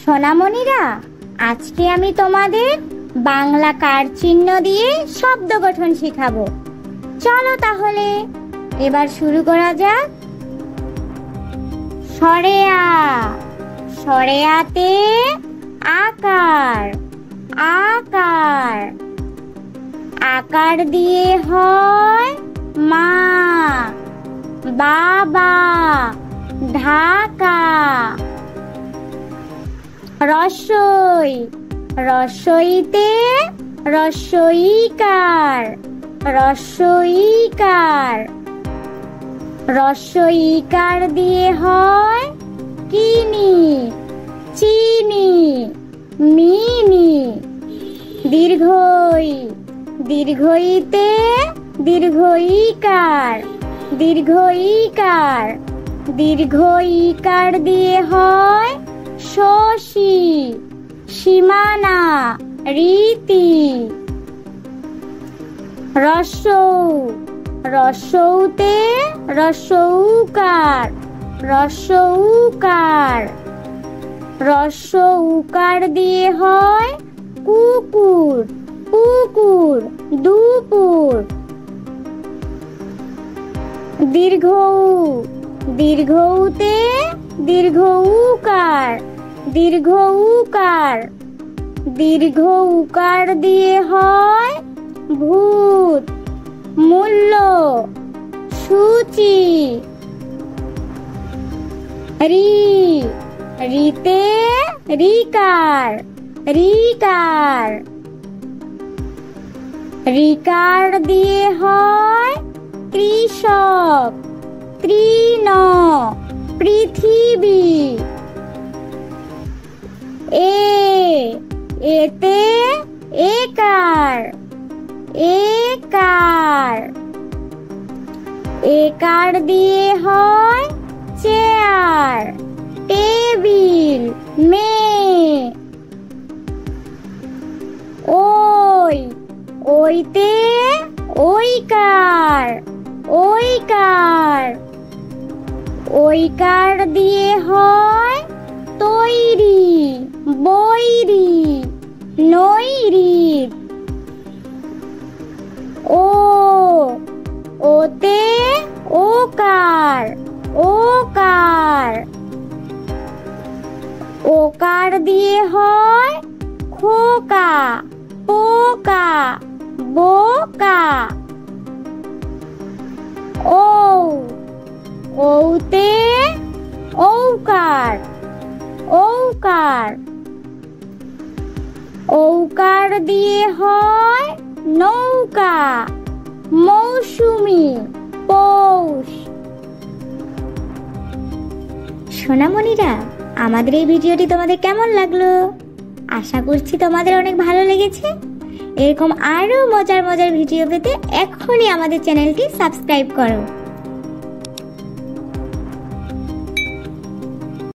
সোনামণিরা, আজকে আমি তোমাদের বাংলা কার চিহ্ন দিয়ে শব্দ গঠন শেখাবো। চলো তাহলে এবার শুরু করা যাক। সরেয়া, সরেয়াতে আকার, আকার, আকার দিয়ে হয় মা, বাবা, ঢাকা। রসই, রসইতে রসইকার, রসইকার, রসইকার দিয়ে হয় কিনি, চিনি, মিনি। দীর্ঘই, দীর্ঘইতে দীর্ঘইকার, দীর্ঘইকার, দীর্ঘইকার দিয়ে হয় শশী, সীমানা, রীতি। রসৌ, রসৌতে রসৌকার, রসৌকার, রসৌকার দিয়ে হয় কুকুর, পুকুর, দুপুর। দীর্ঘৌ, দীর্ঘৌতে দীর্ঘৌকার, দীর্ঘৌকার, দীর্ঘৌকার দিয়ে হয় ভূত, মূল্য, সূচি। রি, রিতে রিকার, রিকার, রিকার দিয়ে হয় কৃষক, তৃণ, পৃথিবী। এতে একার, একার, একার দিয়ে হয় চেয়ার, টেবিল, মেয়ে। ওই, ওইতে ওইকার, ওইকার, ওইকার দিয়ে হয় তৈরি, বৈরি, নৈরিত। ও, ওতে ওকার, ওকার, ওকার দিয়ে হয় খোকা, পোকা, বোকা। ও, ওতে ঔকার, ঔকার, ঔকার দিয়ে হয় নৌকা, মৌসুমী, পৌষ। সোনামণিরা, আমাদের এই ভিডিওটি তোমাদের কেমন লাগলো? আশা করছি তোমাদের অনেক ভালো লেগেছে। এরকম আরো মজার মজার ভিডিও পেতে এখনই আমাদের চ্যানেলটি সাবস্ক্রাইব করো।